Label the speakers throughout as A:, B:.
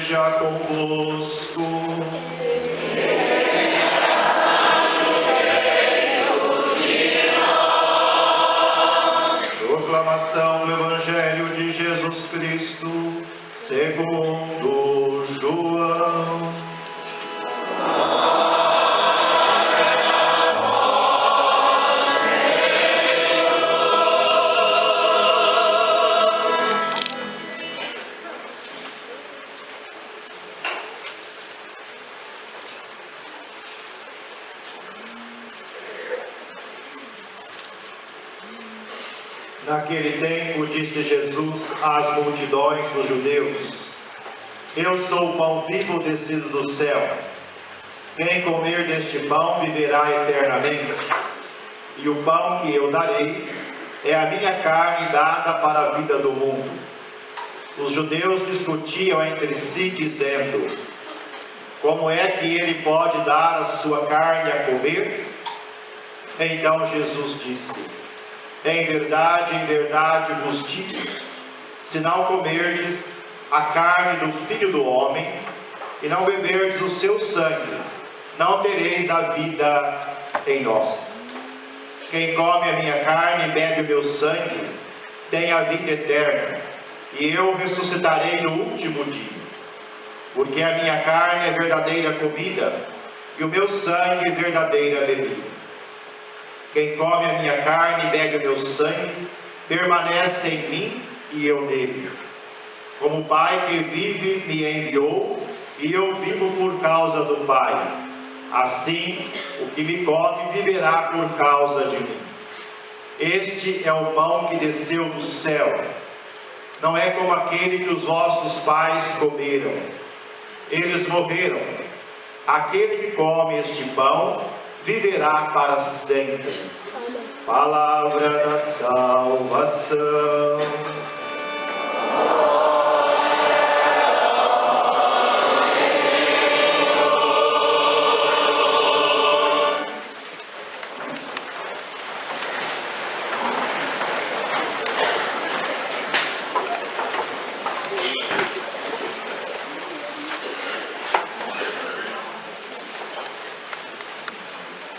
A: esteja convosco. Proclamação do Evangelho de Jesus Cristo, segundo João. Naquele tempo, disse Jesus às multidões dos judeus: Eu sou o pão vivo descido do céu. Quem comer deste pão viverá eternamente. E o pão que eu darei é a minha carne dada para a vida do mundo. Os judeus discutiam entre si, dizendo: Como é que ele pode dar a sua carne a comer? Então Jesus disse: em verdade vos digo, se não comerdes a carne do Filho do Homem e não beberdes o seu sangue, não tereis a vida em nós. Quem come a minha carne e bebe o meu sangue tem a vida eterna, e eu ressuscitarei no último dia. Porque a minha carne é verdadeira comida e o meu sangue verdadeira bebida. Quem come a minha carne e bebe o meu sangue, permanece em mim e eu nele. Como o Pai que vive me enviou, e eu vivo por causa do Pai. Assim, o que me come viverá por causa de mim. Este é o pão que desceu do céu. Não é como aquele que os vossos pais comeram. Eles morreram. Aquele que come este pão viverá para sempre. Palavra da salvação.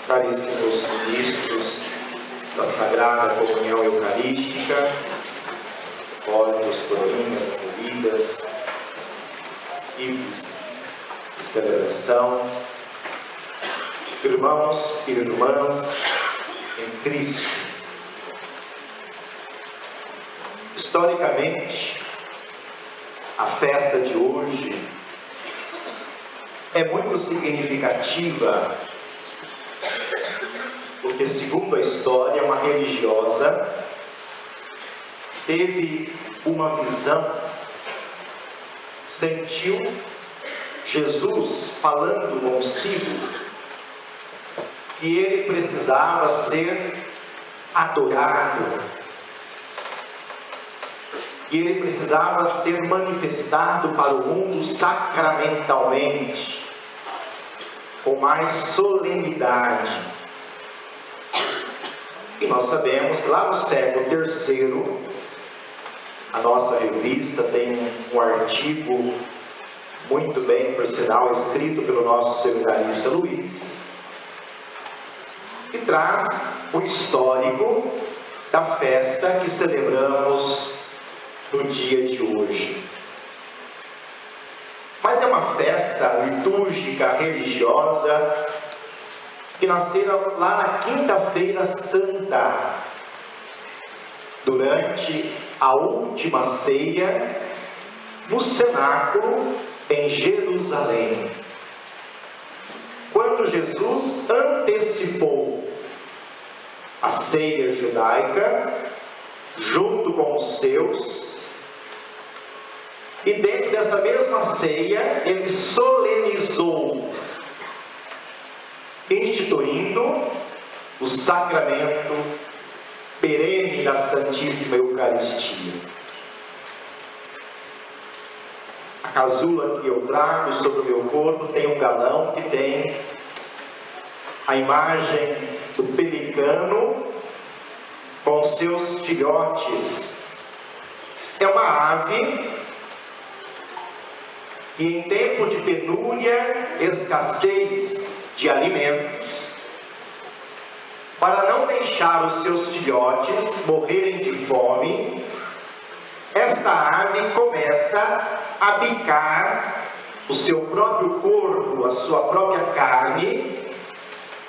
A: Caríssimos ministros da Sagrada Comunhão Eucarística, óleos, coroinhas, bebidas, itens de celebração, irmãos e irmãs em Cristo. Historicamente, a festa de hoje é muito significativa, porque, segundo a história, uma religiosa teve uma visão, sentiu Jesus falando consigo que ele precisava ser adorado, que ele precisava ser manifestado para o mundo sacramentalmente, com mais solenidade. E nós sabemos que lá no século III, a nossa revista tem um artigo muito bem, por sinal, escrito pelo nosso seminarista Luiz, que traz o histórico da festa que celebramos no dia de hoje. Mas é uma festa litúrgica, religiosa, que nasceram lá na Quinta-feira Santa, durante a última ceia, no cenáculo em Jerusalém. Quando Jesus antecipou a ceia judaica, junto com os seus, e dentro dessa mesma ceia, ele solenizou, instituindo o sacramento perene da Santíssima Eucaristia. A casula que eu trago sobre o meu corpo tem um galão que tem a imagem do pelicano com seus filhotes. É uma ave e em tempo de penúria, escassez de alimentos, para não deixar os seus filhotes morrerem de fome, esta ave começa a bicar o seu próprio corpo, a sua própria carne,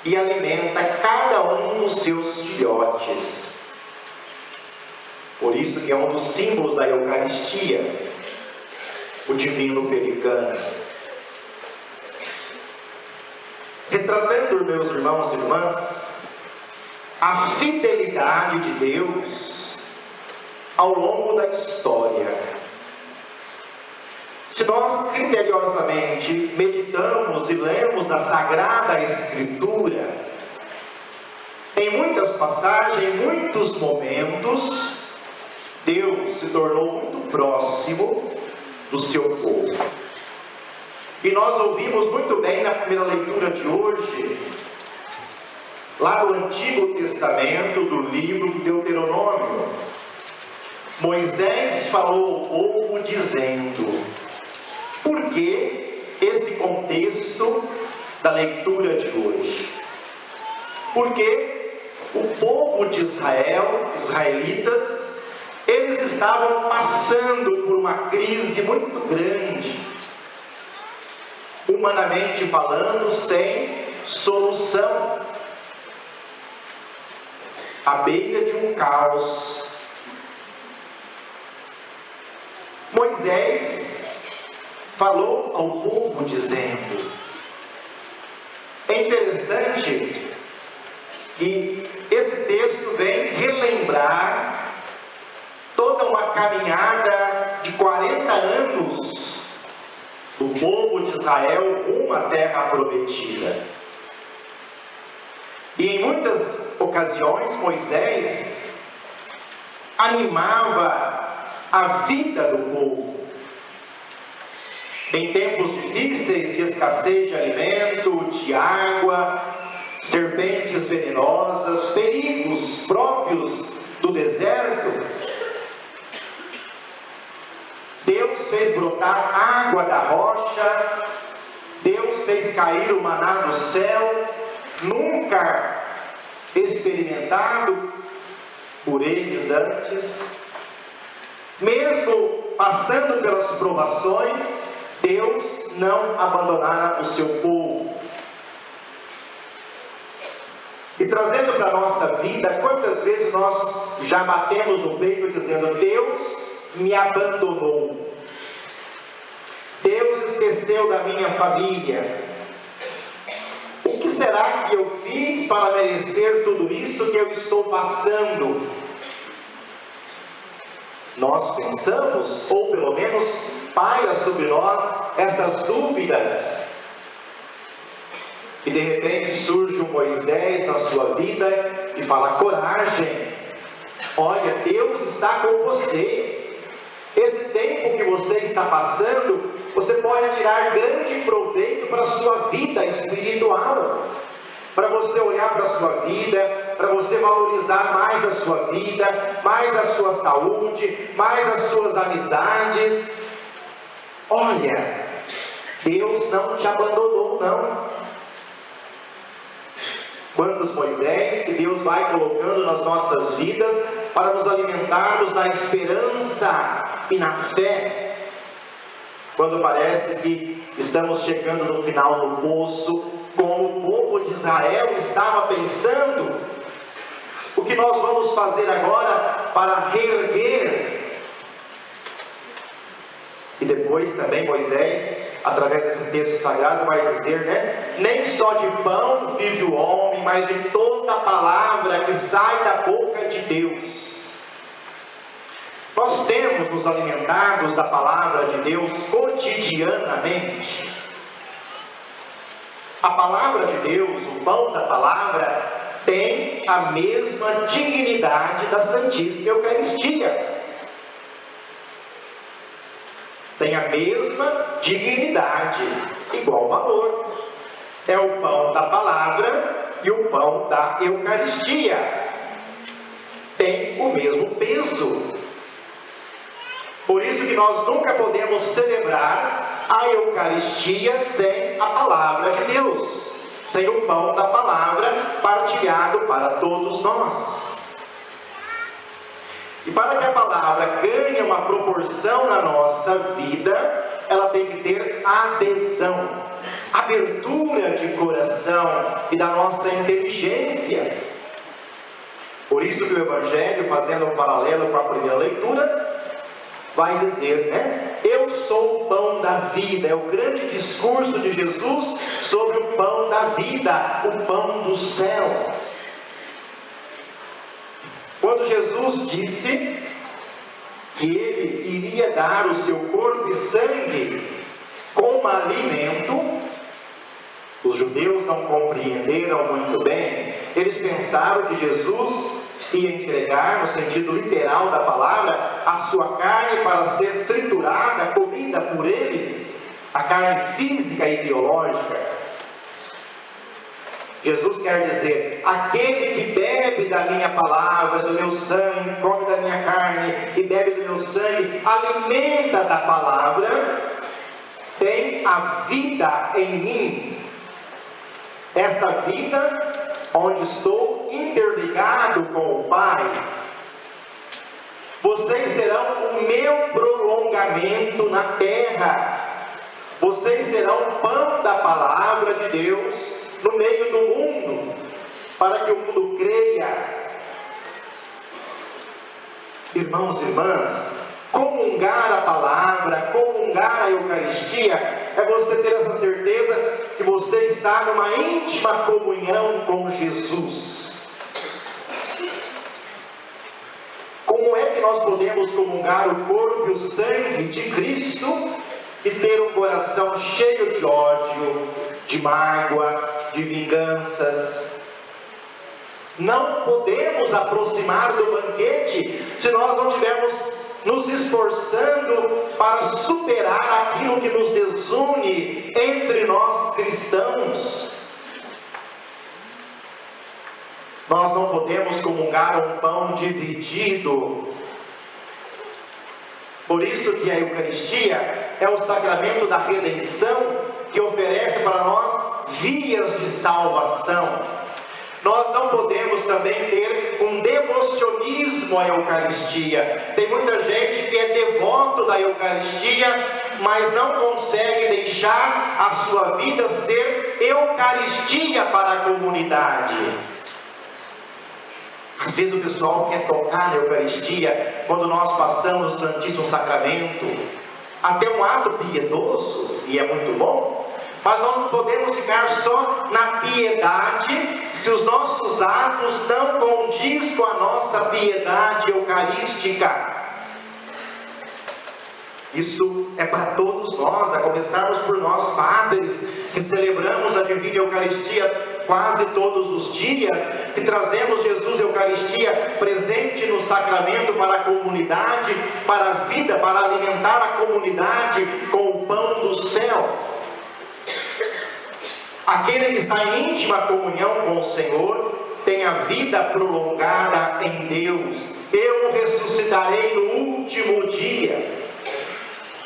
A: e alimenta cada um dos seus filhotes. Por isso que é um dos símbolos da Eucaristia, o divino pelicano. Retratando, meus irmãos e irmãs, a fidelidade de Deus ao longo da história. Se nós criteriosamente meditamos e lemos a Sagrada Escritura, em muitas passagens, em muitos momentos, Deus se tornou muito próximo do seu povo. E nós ouvimos muito bem na primeira leitura de hoje, lá do Antigo Testamento, do livro de Deuteronômio, Moisés falou ao povo dizendo: por que esse contexto da leitura de hoje? Porque o povo de Israel, israelitas, eles estavam passando por uma crise muito grande, humanamente falando, sem solução, à beira de um caos. Moisés falou ao povo dizendo: é interessante que esse texto vem relembrar toda uma caminhada de 40 anos do povo de Israel rumo à terra prometida. E em muitas ocasiões Moisés animava a vida do povo. Em tempos difíceis de escassez de alimento, de água, serpentes venenosas, perigos próprios do deserto, Deus fez brotar água da rocha, Deus fez cair o maná do céu, nunca experimentado por eles antes. Mesmo passando pelas provações, Deus não abandonara o seu povo. E trazendo para a nossa vida, quantas vezes nós já batemos no peito dizendo: Deus me abandonou, Deus esqueceu da minha família. O que será que eu fiz para merecer tudo isso que eu estou passando? Nós pensamos, ou pelo menos paira sobre nós essas dúvidas. E de repente surge um Moisés na sua vida e fala: coragem, olha, Deus está com você. Esse tempo que você está passando, você pode tirar grande proveito para a sua vida espiritual, para você olhar para a sua vida, para você valorizar mais a sua vida, mais a sua saúde, mais as suas amizades. Olha, Deus não te abandonou, não. Quantos Moisés que Deus vai colocando nas nossas vidas para nos alimentarmos na esperança e na fé, quando parece que estamos chegando no final do poço, como o povo de Israel estava pensando: o que nós vamos fazer agora para reerguer? E depois também Moisés, através desse texto sagrado, vai dizer, nem só de pão vive o homem, mas de toda a palavra que sai da boca de Deus. Nós temos nos alimentados da palavra de Deus cotidianamente. A palavra de Deus, o pão da palavra, tem a mesma dignidade da Santíssima Eucaristia. Tem a mesma dignidade, igual valor. É o pão da palavra e o pão da Eucaristia. Tem o mesmo peso. Por isso
B: que nós nunca podemos celebrar a Eucaristia sem a palavra de Deus, sem o pão da palavra partilhado para todos nós. E para que a palavra ganhe uma proporção na nossa vida, ela tem que ter adesão, abertura de coração e da nossa inteligência. Por isso que o Evangelho, fazendo um paralelo com a primeira leitura, vai dizer, né? Eu sou o pão da vida. É o grande discurso de Jesus sobre o pão da vida, o pão do céu. Quando Jesus disse que Ele iria dar o seu corpo e sangue como alimento, os judeus não compreenderam muito bem. Eles pensaram que Jesus ia entregar, no sentido literal da palavra, a sua carne para ser triturada, comida por eles, a carne física e biológica. Jesus quer dizer, aquele que bebe da minha palavra, do meu sangue, come da minha carne e bebe do meu sangue, alimenta da palavra, tem a vida em mim. Esta vida, onde estou interligado com o Pai. Vocês serão o meu prolongamento na terra. Vocês serão o pão da palavra de Deus no meio do mundo, para que o mundo creia. Irmãos e irmãs, comungar a palavra, comungar a Eucaristia, é você ter essa certeza que você está numa íntima comunhão com Jesus. Como é que nós podemos comungar o corpo e o sangue de Cristo e ter um coração cheio de ódio, de mágoa, de vinganças? Não podemos aproximar do banquete se nós não tivermos nos esforçando para superar aquilo que nos desune entre nós cristãos. Nós não podemos comungar um pão dividido. Por isso que a Eucaristia é o sacramento da redenção, que oferece para nós vias de salvação. Nós não podemos também ter um devocionismo à Eucaristia. Tem muita gente que é devoto da Eucaristia, mas não consegue deixar a sua vida ser Eucaristia para a comunidade. Às vezes o pessoal quer tocar na Eucaristia quando nós passamos o Santíssimo Sacramento, até um ato piedoso, e é muito bom. Mas nós não podemos ficar só na piedade, se os nossos atos não condizem com a nossa piedade eucarística. Isso é para todos nós, a começarmos por nós padres, que celebramos a Divina Eucaristia quase todos os dias, que trazemos Jesus Eucaristia presente no sacramento para a comunidade, para a vida, para alimentar a comunidade com o pão do céu. Aquele que está em íntima comunhão com o Senhor tem a vida prolongada em Deus. Eu o ressuscitarei no último dia.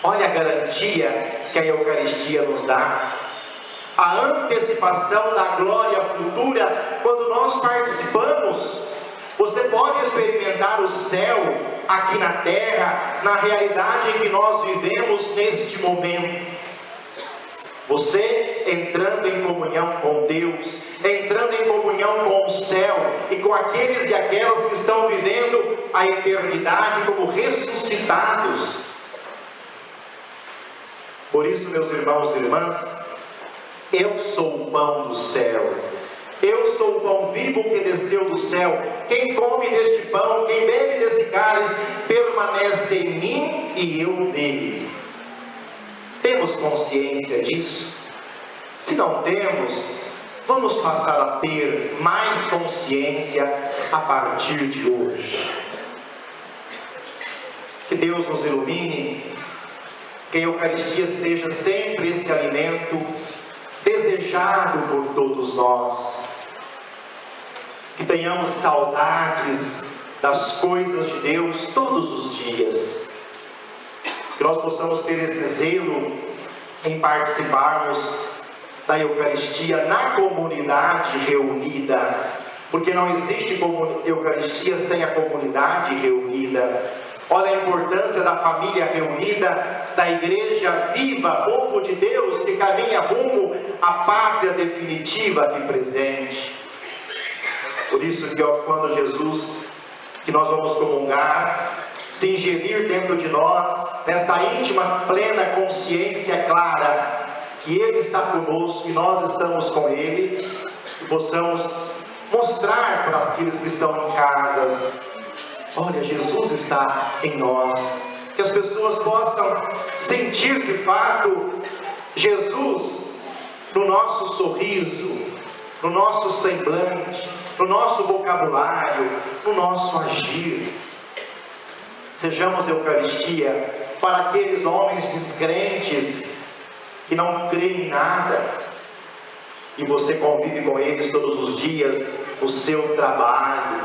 B: Olha a garantia que a Eucaristia nos dá. A antecipação da glória futura, quando nós participamos. Você pode experimentar o céu aqui na terra, na realidade em que nós vivemos neste momento. Você entrando em comunhão com Deus, entrando em comunhão com o céu e com aqueles e aquelas que estão vivendo a eternidade como ressuscitados. Por isso, meus irmãos e irmãs, eu sou o pão do céu. Eu sou o pão vivo que desceu do céu. Quem come deste pão, quem bebe desse cálice, permanece em mim e eu nele. Temos consciência disso? Se não temos, vamos passar a ter mais consciência a partir de hoje. Que Deus nos ilumine, que a Eucaristia seja sempre esse alimento desejado por todos nós. Que tenhamos saudades das coisas de Deus todos os dias. que nós possamos ter esse zelo em participarmos da Eucaristia na comunidade reunida, porque não existe Eucaristia sem a comunidade reunida. Olha a importância da família reunida, da igreja viva, povo de Deus que caminha rumo à pátria definitiva aqui presente. Por isso que quando Jesus, que nós vamos comungar, se ingerir dentro de nós, nesta íntima, plena consciência clara, que Ele está conosco e nós estamos com Ele, que possamos mostrar para aqueles que estão em casas, olha, Jesus está em nós, que as pessoas possam sentir de fato Jesus no nosso sorriso, no nosso semblante, no nosso vocabulário, no nosso agir. Sejamos Eucaristia para aqueles homens descrentes que não creem em nada, e você convive com eles todos os dias no seu trabalho.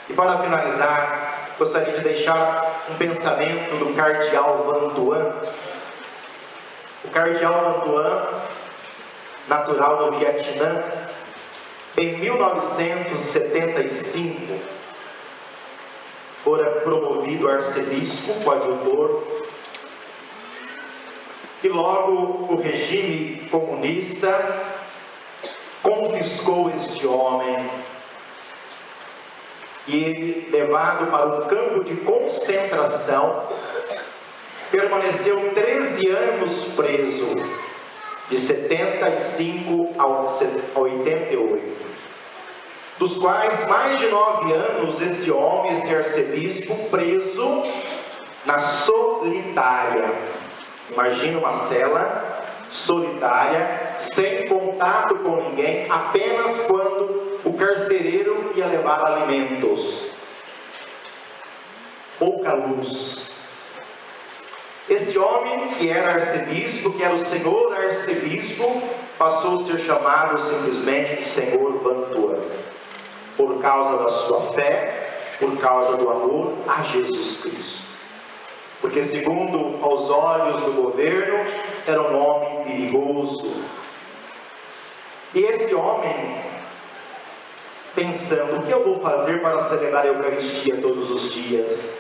B: E para finalizar, gostaria de deixar um pensamento do cardeal Vantuan. O cardeal Vantuan, natural do Vietnã, em 1975, fora promovido arcebispo coadjutor, e logo o regime comunista confiscou este homem, e ele, levado para um campo de concentração, permaneceu 13 anos preso, de 75 a 88, dos quais mais de 9 anos esse homem, esse arcebispo, preso na solitária. Imagina uma cela solitária, sem contato com ninguém, apenas quando o carcereiro ia levar alimentos. Pouca luz. Esse homem, que era arcebispo, que era o senhor arcebispo, passou a ser chamado simplesmente de senhor Vantuan, por causa da sua fé, por causa do amor a Jesus Cristo. Porque, segundo aos olhos do governo, era um homem perigoso. E esse homem, pensando, o que eu vou fazer para celebrar a Eucaristia todos os dias?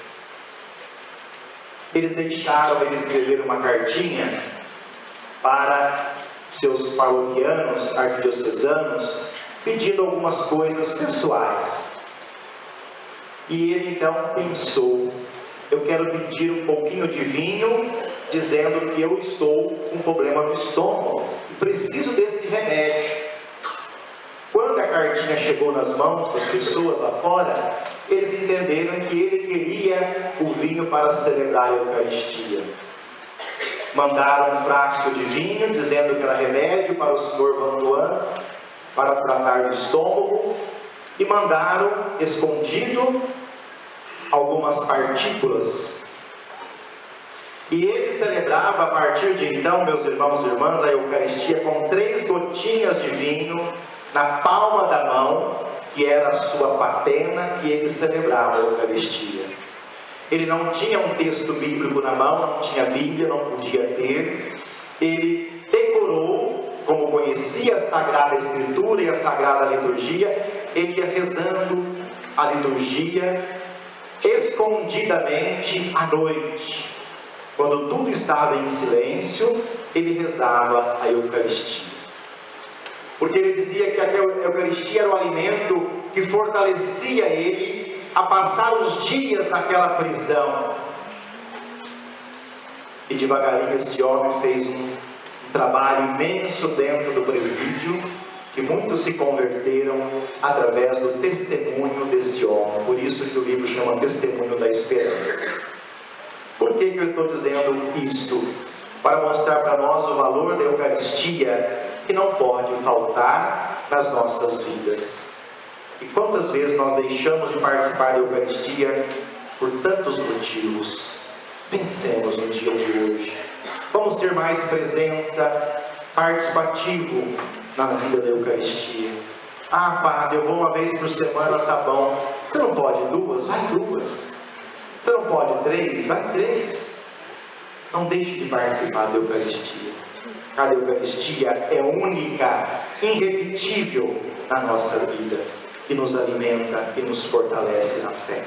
B: Eles deixaram ele escrever uma cartinha para seus paroquianos, arquidiocesanos, pedindo algumas coisas pessoais. E ele então pensou, eu quero pedir um pouquinho de vinho, dizendo que eu estou com problema no estômago e preciso desse remédio. Quando a cartinha chegou nas mãos das pessoas lá fora, eles entenderam que ele queria o vinho para celebrar a Eucaristia. Mandaram um frasco de vinho, dizendo que era remédio para o senhor Vantuan, para tratar do estômago, e mandaram, escondido, algumas partículas. E ele celebrava a partir de então, meus irmãos e irmãs, a Eucaristia com 3 gotinhas de vinho na palma da mão, que era a sua patena, e ele celebrava a Eucaristia. Ele não tinha um texto bíblico na mão, não tinha Bíblia, não podia ter. Ele decorou, como conhecia a Sagrada Escritura e a Sagrada Liturgia, ele ia rezando a liturgia escondidamente à noite. Quando tudo estava em silêncio, ele rezava a Eucaristia. Porque ele dizia que a Eucaristia era o alimento que fortalecia ele a passar os dias naquela prisão. E devagarinho esse homem fez um trabalho imenso dentro do presídio, que muitos se converteram através do testemunho desse homem. Por isso que o livro chama Testemunho da Esperança. Por que eu estou dizendo isto? Para mostrar para nós o valor da Eucaristia, que não pode faltar nas nossas vidas. E quantas vezes nós deixamos de participar da Eucaristia por tantos motivos? Pensemos no dia de hoje. Vamos ter mais presença participativo na vida da Eucaristia. Ah, padre, eu vou uma vez por semana, tá bom. Você não pode 2? Vai 2. Você não pode 3? Vai 3. Não deixe de participar da Eucaristia. A Eucaristia é única, irrepetível na nossa vida, que nos alimenta e nos fortalece na fé.